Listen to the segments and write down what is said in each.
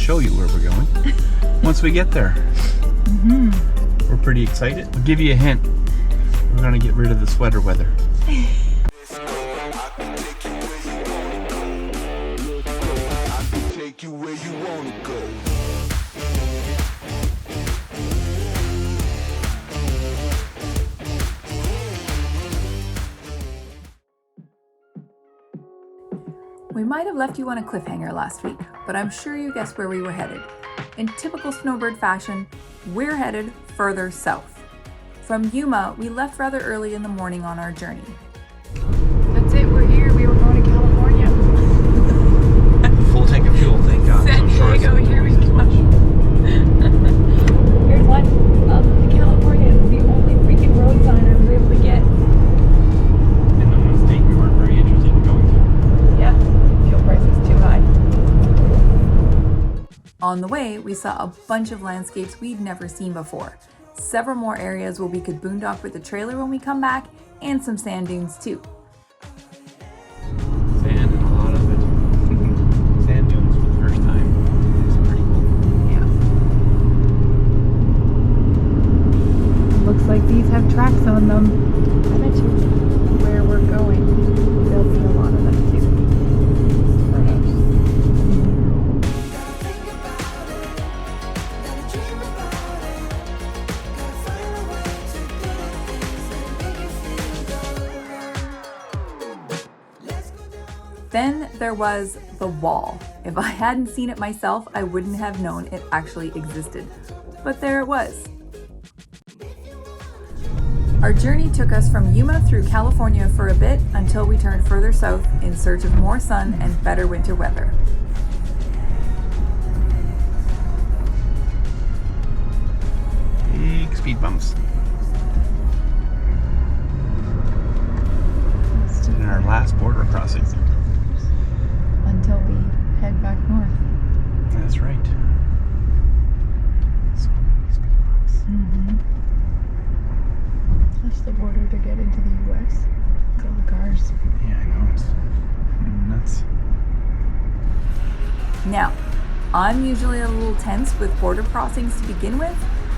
show you where we're going once we get there. We're pretty excited. We'll give you a hint. We're gonna get rid of the sweater weather. We might have left you on a cliffhanger last week, but I'm sure you guessed where we were headed. In typical snowbird fashion, we're headed further south. From Yuma, we left rather early in the morning on our journey. That's it, we're here. We were going to California. Full tank of fuel, thank God. San Diego, here we go. Here's one. To California is the only freaking road sign I was able to get. And in the state we weren't very interested in going to. Yeah, fuel prices too high. On the way, we saw a bunch of landscapes we'd never seen before. Several more areas where we could boondock with the trailer when we come back, and some sand dunes too. Sand and a lot of it. Sand dunes for the first time. It's pretty cool. Yeah. Looks like these have tracks on them. I bet you where we're going, there'll be a lot of them too. Perhaps. Then there was the wall. If I hadn't seen it myself, I wouldn't have known it actually existed. But there it was. Our journey took us from Yuma through California for a bit until we turned further south in search of more sun and better winter weather. Big speed bumps. And our last border crossing. Until we head back north. That's right. So many speed bumps. Plus the border to get into the U.S. Look at all the cars. Yeah, I know. It's nuts. Now, I'm usually a little tense with border crossings to begin with,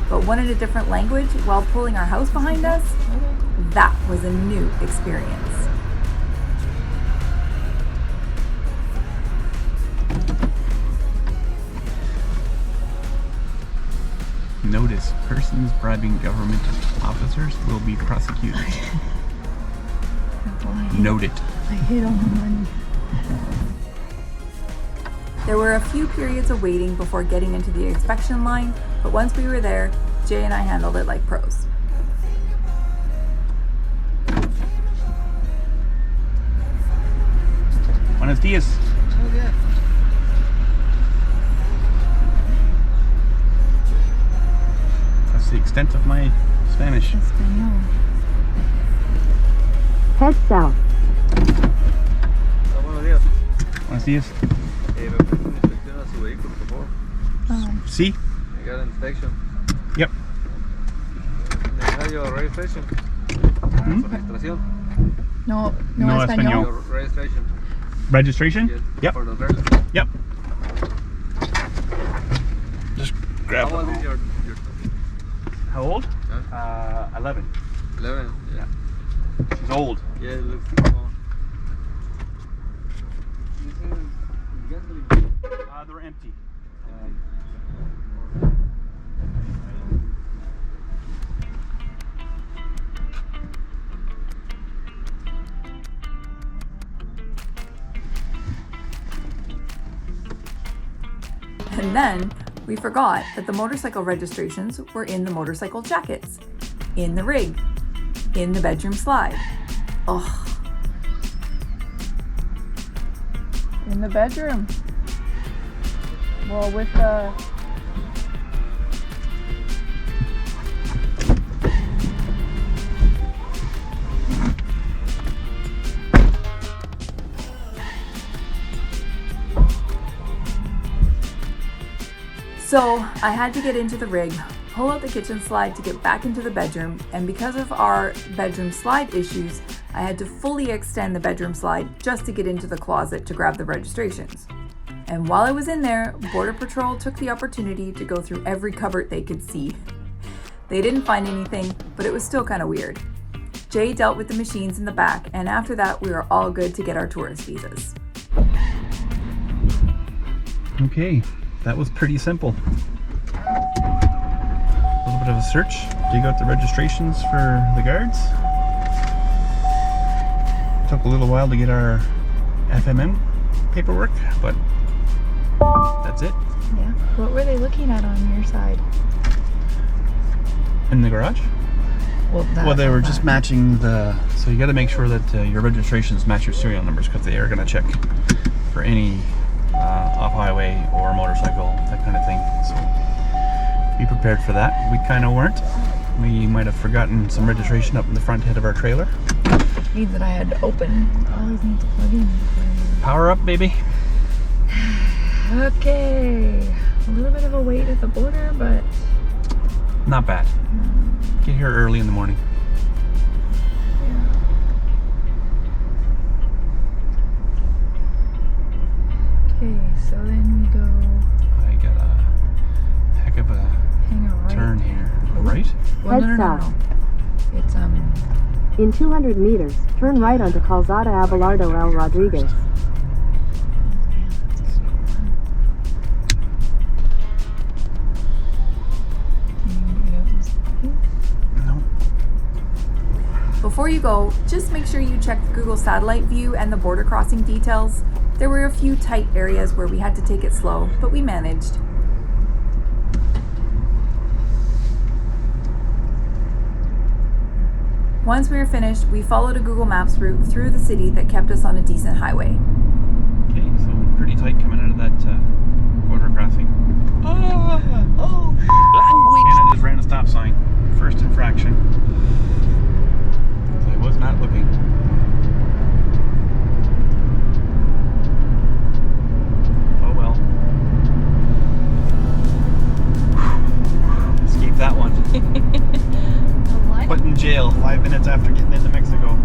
but one in a different language while pulling our house behind us, that was a new experience. Notice, persons bribing government officers will be prosecuted. Note it. I hate all the money. There were a few periods of waiting before getting into the inspection line, but once we were there, Jay and I handled it like pros. Buenos dias. Oh, yeah. That's the extent of my Spanish. Espanol. Head south. Buenos días. Buenos dias. ¿Me ofrece una inspección a su vehículo, por favor? Sí. I got an inspection. Yep. May I have your registration? Hmm? Registración. No No español. Your registration. Registration? Yes. Yep. For the trailer. Yep. Just grab How old is it. your How old? 11. 11? Yeah. She's old. Yeah, it looks small. They're empty. And then we forgot that the motorcycle registrations were in the motorcycle jackets, in the rig, in the bedroom slide. Oh, In the bedroom. Well, with the... so I had to get into the rig, pull out the kitchen slide to get back into the bedroom, and because of our bedroom slide issues, I had to fully extend the bedroom slide just to get into the closet to grab the registrations. And while I was in there, Border Patrol took the opportunity to go through every cupboard they could see. They didn't find anything, but it was still kind of weird. Jay dealt with the machines in the back, and after that, we were all good to get our tourist visas. Okay, that was pretty simple. A little bit of a search, dig out the registrations for the guards. Took a little while to get our FMM paperwork, but that's it. Yeah. What were they looking at on your side? In the garage? Well, they were just matching the, so you got to make sure that your registrations match your serial numbers, because they are going to check for any off-highway or motorcycle, that kind of thing. So be prepared for that. We kind of weren't. We might have forgotten some registration up in the front head of our trailer. Means that I had to open. Always need to plug in. Power up, baby. Okay. A little bit of a wait at the border, but Not bad. Get here early in the morning. yeah. Okay, so then we go I got a heck of a hang a right. turn here. Right? Well, Head no. south. It's In 200 meters, turn right onto Calzada Abelardo El Rodriguez. No. Before you go, just make sure you check the Google satellite view and the border crossing details. There were a few tight areas where we had to take it slow, but we managed. Once we were finished, we followed a Google Maps route through the city that kept us on a decent highway. Okay, so pretty tight coming out of that border crossing. Oh, language! And I just ran a stop sign. First infraction. So I was not looking. Oh well. Escape that one. Put in jail 5 minutes after getting into Mexico.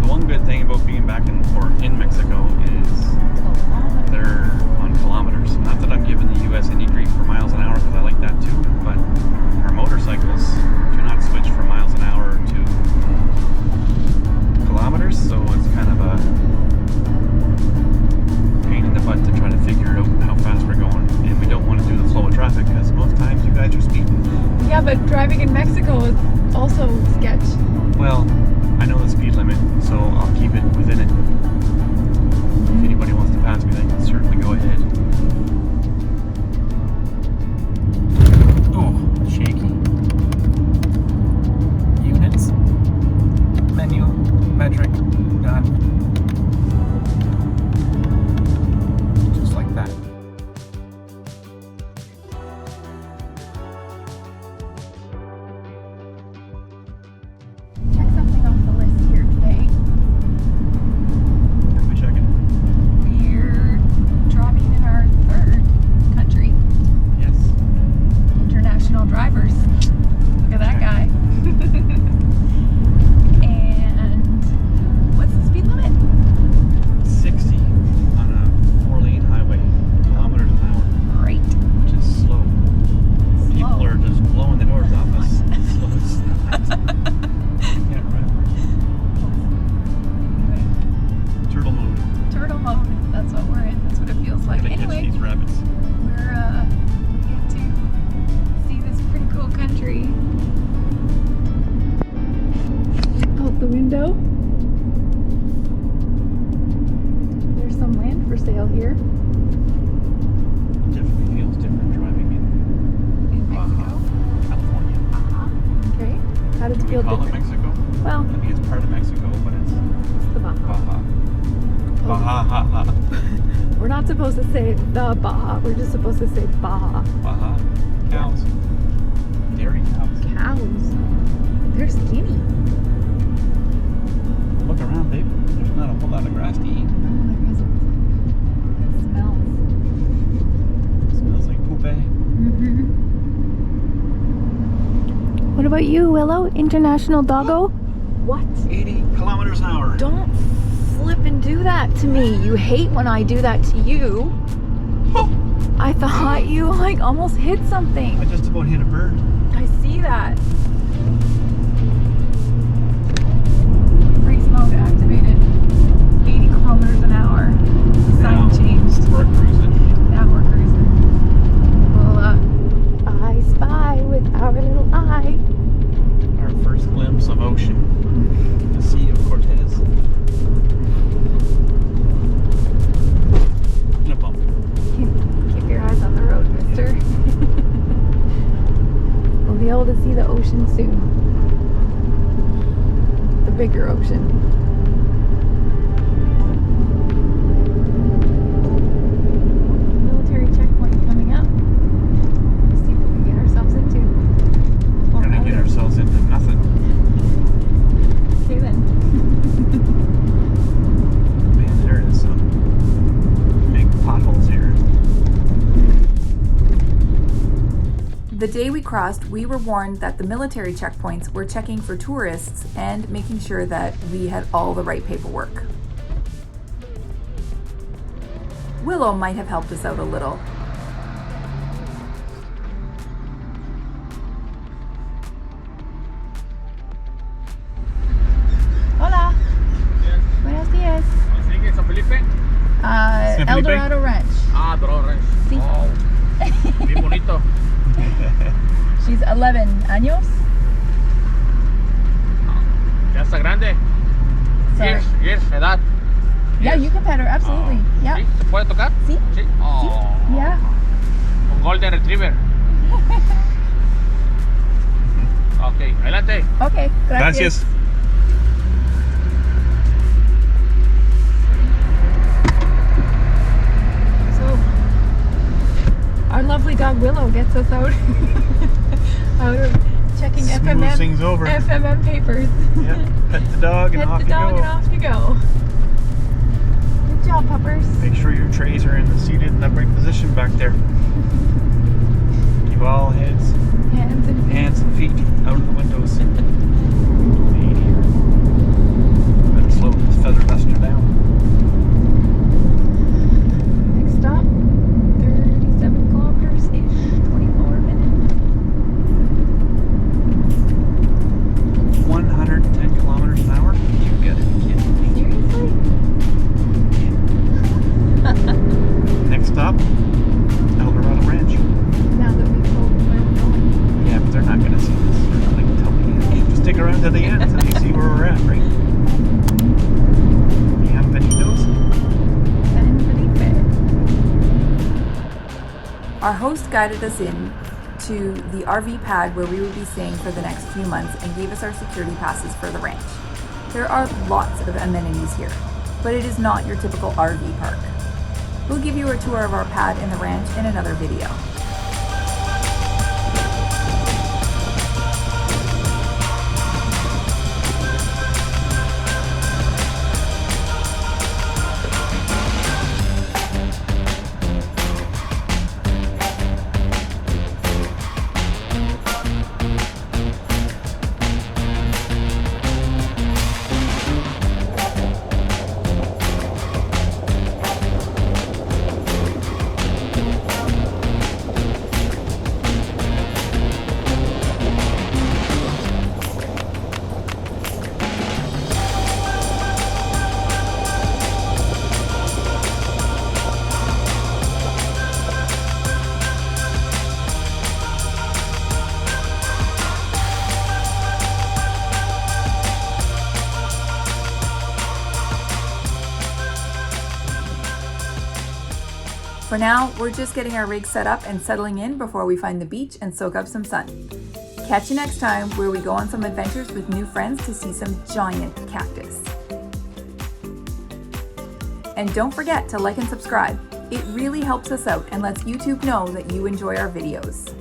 The one good thing about being back in Mexico is they're on kilometers. Not that I'm giving the US any grief for miles an hour, because I like that too, but our motorcycles do not switch from miles an hour to kilometers, so it's kind of a pain in the butt to try to figure out how fast we're going, and we don't want to do the flow of traffic, because most times you guys are speeding. Yeah, but driving in Mexico is also sketch. Well, I know the speed limit, so I'll keep it within it. If anybody wants to pass me, they can certainly go ahead. Oh, shaky. Units. Menu. Metric. Done. Just like that. Check something off the list here today. What are we checking? We're driving in our third country. Yes. International drivers. Look at that Okay. guy. And what's the speed limit? 60 on a 4-lane highway. Kilometers an hour. Great. Which is slow. People Slow. are just blowing the doors off us. Slow as not. Yeah, right. Turtle mode. Turtle mode. That's what we're in. That's what it feels like. Gotta catch Anyway, these rabbits. we get to see this pretty cool country. Out the window. There's some land for sale here Definitely feels different driving in in Baja, Mexico. California. Okay. How does it Do we feel call it different? Mexico? Well, I mean, it's part of Mexico, but it's it's the Baja. Baja. Oh. Baja, ha, ha. We're not supposed to say the Baja. We're just supposed to say Baja. Baja. Cows. Dairy cows. Cows. They're skinny. Look around, babe. There's not a whole lot of grass to eat. Oh, there isn't. It smells. Smells like poop. Mm-hmm. What about you, Willow? International doggo? What? 80 kilometers an hour. Don't flip and do that to me? You hate when I do that to you. I thought you like almost hit something. I just about hit a bird. I see that. Race mode activated. 80 kilometers an hour. Sign changed. We're cruising. Now we're cruising. Well, I spy with our little eye. Our first glimpse of ocean. The Sea of Cortez. In a bump. Keep your eyes on the road, mister. We'll be able to see the ocean soon. The bigger ocean. Military checkpoint coming up. Let's see what we get ourselves into. We're gonna get ourselves into nothing. Okay then. Man, there is some big potholes here. The day we crossed, we were warned that the military checkpoints were checking for tourists and making sure that we had all the right paperwork. Willow might have helped us out a little. Hola. Buenos dias. ¿Sigue San Felipe? San El Felipe? Dorado Ranch. Ah, Torres. Sí. Oh, bien bonito. She's 11 años. Ya está grande. Sorry. Yes, edad. Yeah, you can pet her, absolutely. Yeah. ¿Sí? ¿Se puede tocar? Sí. Sí. Oh. Yeah. Un Golden Retriever. Ok, adelante. Okay, gracias. Gracias. So, our lovely dog Willow gets us out, out of checking Smooths things over. FMM papers. Yep. Pet the dog and Pet off the you dog go. and off you go. Good job, puppers. Make sure your trays are seated in the right position back there. Keep all heads, Hands and feet. hands and feet out of the windows. Better slow this feather duster down. Next stop, 37 kilometers-ish, 24 minutes. 110 kilometers an hour? You get it, kid. Seriously? Next stop, El Dorado Ranch. Now that we've told them where we're going. Yeah, but they're not going to see this. They're not going to tell me. Just stick around to the end until you see where we're at, right? Bienvenidos. San Felipe. Our host guided us in to the RV pad where we would be staying for the next few months and gave us our security passes for the ranch. There are lots of amenities here, but it is not your typical RV park. We'll give you a tour of our pad and the ranch in another video. For now, we're just getting our rig set up and settling in before we find the beach and soak up some sun. Catch you next time where we go on some adventures with new friends to see some giant cactus. And don't forget to like and subscribe. It really helps us out and lets YouTube know that you enjoy our videos.